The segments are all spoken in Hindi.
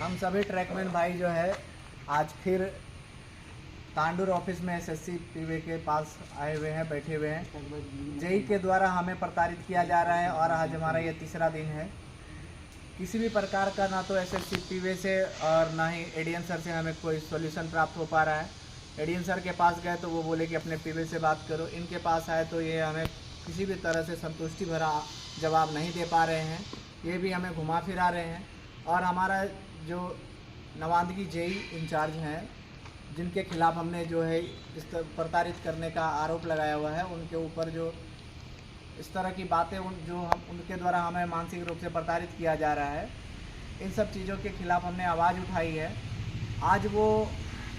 हम सभी ट्रैकमैन भाई जो है आज फिर तांडूर ऑफिस में एसएससी पीवे के पास आए हुए हैं, बैठे हुए हैं। जेई के द्वारा हमें प्रताड़ित किया जा रहा है और आज हमारा ये तीसरा दिन है। किसी भी प्रकार का ना तो एसएससी पीवे से और ना ही एडीएन सर से हमें कोई सॉल्यूशन प्राप्त हो पा रहा है। एडीएन सर के पास गए तो वो बोले कि अपने पीवे से बात करो। इनके पास आए तो ये हमें किसी भी तरह से संतुष्टि भरा जवाब नहीं दे पा रहे हैं। ये भी हमें घुमा फिरा रहे हैं। और हमारा जो नवांदगी जेई इंचार्ज हैं, जिनके खिलाफ़ हमने जो है इस प्रताड़ित करने का आरोप लगाया हुआ है, उनके ऊपर जो इस तरह की बातें उनके द्वारा हमें मानसिक रूप से प्रताड़ित किया जा रहा है, इन सब चीज़ों के खिलाफ़ हमने आवाज़ उठाई है। आज वो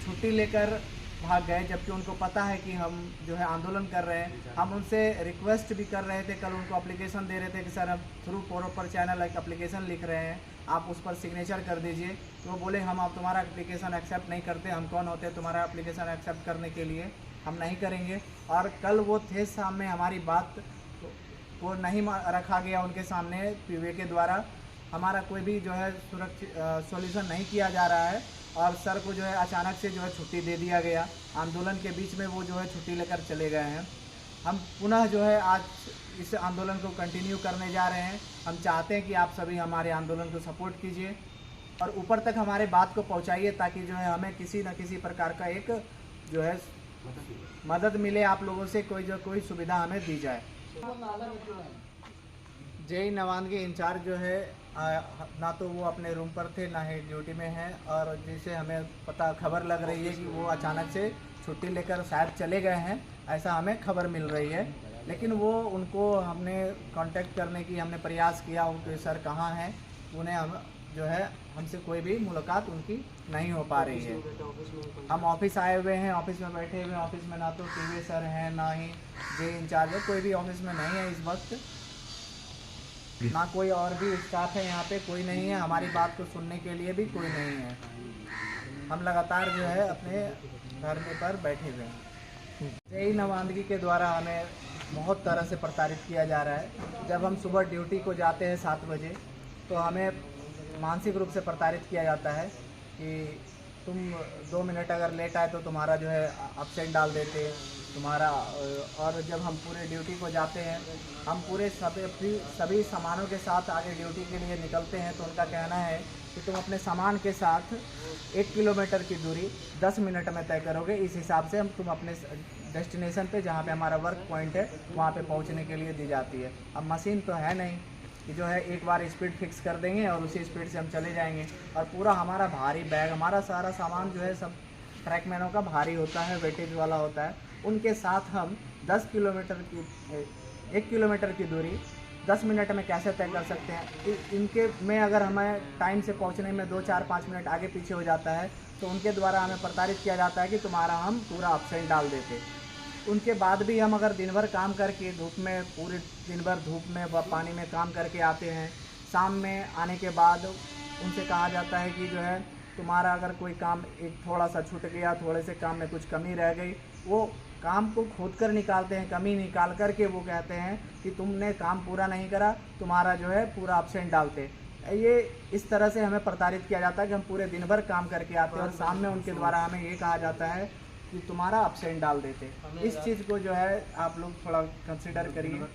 छुट्टी लेकर भाग गए, जबकि उनको पता है कि हम जो है आंदोलन कर रहे हैं। हम उनसे रिक्वेस्ट भी कर रहे थे, कल उनको एप्लीकेशन दे रहे थे कि सर हम थ्रू प्रॉपर चैनल एक एप्लीकेशन लिख रहे हैं, आप उस पर सिग्नेचर कर दीजिए। तो वो बोले हम अब तुम्हारा एप्लीकेशन एक्सेप्ट नहीं करते, हम कौन होते हैं तुम्हारा एप्लीकेशन एक्सेप्ट करने के लिए, हम नहीं करेंगे। और कल वो थे सामने, हमारी बात को नहीं रखा गया उनके सामने पीवे के द्वारा। हमारा कोई भी जो है सॉल्यूशन नहीं किया जा रहा है और सर को जो है अचानक से जो है छुट्टी दे दिया गया। आंदोलन के बीच में वो जो है छुट्टी लेकर चले गए हैं। हम पुनः जो है आज इस आंदोलन को कंटिन्यू करने जा रहे हैं। हम चाहते हैं कि आप सभी हमारे आंदोलन को सपोर्ट कीजिए और ऊपर तक हमारे बात को पहुंचाइए, ताकि जो है हमें किसी न किसी प्रकार का एक जो है मदद मिले, आप लोगों से कोई सुविधा हमें दी जाए। जेई नवांदगी इंचार्ज जो है ना तो वो अपने रूम पर थे, ना ही ड्यूटी में हैं, और जिसे हमें खबर लग रही है कि वो अचानक से छुट्टी लेकर शायद चले गए हैं, ऐसा हमें खबर मिल रही है। लेकिन उनको हमने कांटेक्ट करने की हमने प्रयास किया, उनके सर कहाँ हैं, उन्हें हम जो है हमसे कोई भी मुलाकात उनकी नहीं हो पा रही है। हम ऑफिस आए हुए हैं, ऑफिस में बैठे हुए हैं। ऑफिस में ना तो पीवे सर हैं, ना ही जेई इंचार्ज है, कोई भी ऑफिस में नहीं है इस वक्त, ना कोई और भी स्टाफ है, यहाँ पे कोई नहीं है। हमारी बात को सुनने के लिए भी कोई नहीं है। हम लगातार जो है अपने धरने पर बैठे हुए हैं। जेई नवांदगी के द्वारा हमें बहुत तरह से प्रताड़ित किया जा रहा है। जब हम सुबह ड्यूटी को जाते हैं 7 बजे, तो हमें मानसिक रूप से प्रताड़ित किया जाता है कि तुम 2 मिनट अगर लेट आए तो तुम्हारा जो है एब्सेंट डाल देते तुम्हारा। और जब हम पूरे ड्यूटी को जाते हैं, हम पूरे सभी सामानों के साथ आगे ड्यूटी के लिए निकलते हैं, तो उनका कहना है कि तुम अपने सामान के साथ 1 किलोमीटर की दूरी 10 मिनट में तय करोगे। इस हिसाब से तुम अपने डेस्टिनेशन पे, जहाँ पे हमारा वर्क पॉइंट है, वहाँ पे पहुँचने के लिए दी जाती है। अब मशीन तो है नहीं कि जो है एक बार स्पीड फिक्स कर देंगे और उसी स्पीड से हम चले जाएंगे। और पूरा हमारा भारी बैग, हमारा सारा सामान जो है सब ट्रैकमैनों का भारी होता है, वेटेज वाला होता है। उनके साथ हम 1 किलोमीटर की दूरी 10 मिनट में कैसे तय कर सकते हैं। इनके में अगर हमें टाइम से पहुंचने में 2, 4, 5 मिनट आगे पीछे हो जाता है, तो उनके द्वारा हमें प्रताड़ित किया जाता है कि तुम्हारा हम पूरा एब्सेंट डाल देते। उनके बाद भी हम अगर दिन भर काम करके धूप में, पूरे दिन भर धूप में व पानी में काम करके आते हैं, शाम में आने के बाद उनसे कहा जाता है कि जो है तुम्हारा अगर कोई काम एक थोड़ा सा छूट गया, थोड़े से काम में कुछ कमी रह गई, वो काम को खोद कर निकालते हैं। कमी निकाल कर के वो कहते हैं कि तुमने काम पूरा नहीं करा, तुम्हारा जो है पूरा एब्सेंट डालते। ये इस तरह से हमें प्रताड़ित किया जाता है कि हम पूरे दिन भर काम करके आते हैं और शाम में उनके द्वारा हमें ये कहा जाता है कि तुम्हारा एब्सेंट डाल देते। इस चीज़ को जो है आप लोग थोड़ा कंसिडर करिए।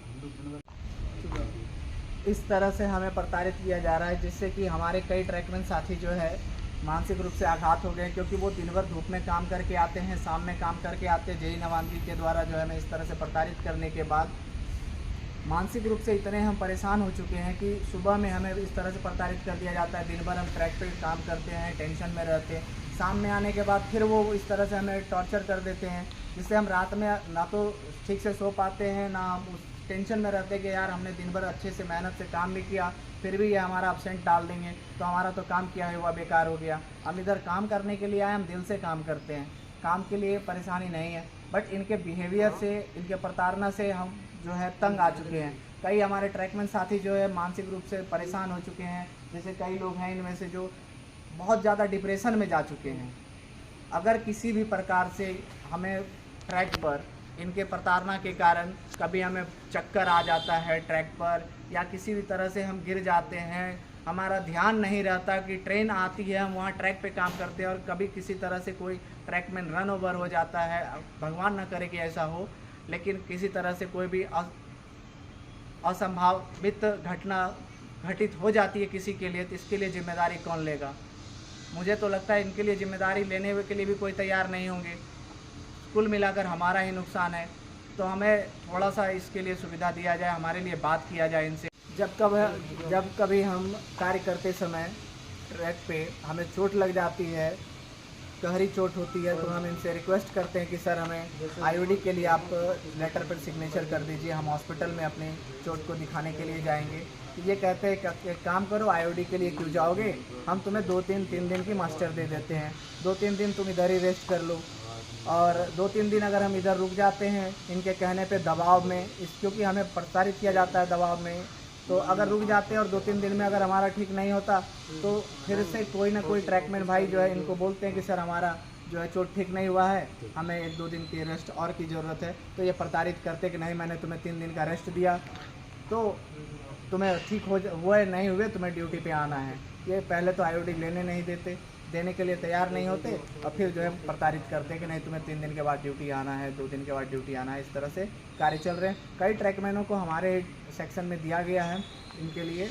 इस तरह से हमें प्रताड़ित किया जा रहा है, जिससे कि हमारे कई ट्रैकमैन साथी जो है मानसिक रूप से आघात हो गए, क्योंकि वो दिन भर धूप में काम करके आते हैं, शाम में काम करके आते हैं। जेई नवांदगी के द्वारा जो है हमें इस तरह से प्रताड़ित करने के बाद मानसिक रूप से इतने हम परेशान हो चुके हैं कि सुबह में हमें इस तरह से प्रताड़ित कर दिया जाता है। दिन भर हम ट्रैक पे काम करते हैं, टेंशन में रहते हैं, शाम में आने के बाद फिर वो इस तरह से हमें टॉर्चर कर देते हैं, जिससे हम रात में ना तो ठीक से सो पाते हैं, ना हम उस टेंशन में रहते कि यार हमने दिन भर अच्छे से मेहनत से काम भी किया, फिर भी ये हमारा एब्सेंट डाल देंगे तो हमारा तो काम किया हुआ बेकार हो गया। हम इधर काम करने के लिए आए, हम दिल से काम करते हैं, काम के लिए परेशानी नहीं है। बट इनके बिहेवियर से, इनके प्रताड़ना से हम जो है तंग आ चुके हैं। कई हमारे ट्रैकमैन साथी जो है मानसिक रूप से परेशान हो चुके हैं। जैसे कई लोग हैं इनमें से जो बहुत ज़्यादा डिप्रेशन में जा चुके हैं। अगर किसी भी प्रकार से हमें ट्रैक पर इनके प्रताड़ना के कारण कभी हमें चक्कर आ जाता है ट्रैक पर, या किसी भी तरह से हम गिर जाते हैं, हमारा ध्यान नहीं रहता कि ट्रेन आती है, हम वहाँ ट्रैक पे काम करते हैं और कभी किसी तरह से कोई ट्रैक में रन ओवर हो जाता है, भगवान ना करे कि ऐसा हो, लेकिन किसी तरह से कोई भी असंभावित घटना घटित हो जाती है किसी के लिए, तो इसके लिए जिम्मेदारी कौन लेगा? मुझे तो लगता है इनके लिए जिम्मेदारी लेने के लिए भी कोई तैयार नहीं होंगे। कुल मिलाकर हमारा ही नुकसान है, तो हमें थोड़ा सा इसके लिए सुविधा दिया जाए, हमारे लिए बात किया जाए इनसे। जब कभी हम कार्य करते समय ट्रैक पे हमें चोट लग जाती है, गहरी चोट होती है, तो हम इनसे रिक्वेस्ट करते हैं कि सर हमें आईओडी के लिए आप लेटर पर सिग्नेचर कर दीजिए, हम हॉस्पिटल में अपनी चोट को दिखाने के लिए जाएंगे। ये कहते हैं कि एक काम करो, आईओडी के लिए क्यों जाओगे, हम तुम्हें 2-3 दिन की मास्टर दे देते हैं, 2-3 दिन तुम इधर ही रेस्ट कर लो। और 2-3 दिन अगर हम इधर रुक जाते हैं इनके कहने पे दबाव में, क्योंकि हमें प्रताड़ित किया जाता है दबाव में, तो अगर रुक जाते हैं और 2-3 दिन में अगर हमारा ठीक नहीं होता तो फिर से कोई ना कोई ट्रैकमैन भाई जो है इनको बोलते हैं कि सर हमारा जो है चोट ठीक नहीं हुआ है, हमें 1-2 दिन की रेस्ट और की ज़रूरत है। तो ये प्रताड़ित करते कि नहीं, मैंने तुम्हें 3 दिन का रेस्ट दिया तो तुम्हें ठीक हुए नहीं हुए, तुम्हें ड्यूटी पे आना है। ये पहले तो आईओडी देने के लिए तैयार नहीं होते और फिर जो है प्रताड़ित करते हैं कि नहीं तुम्हें 3 दिन के बाद ड्यूटी आना है, 2 दिन के बाद ड्यूटी आना है। इस तरह से कार्य चल रहे हैं। कई ट्रैकमैनों को हमारे सेक्शन में दिया गया है इनके लिए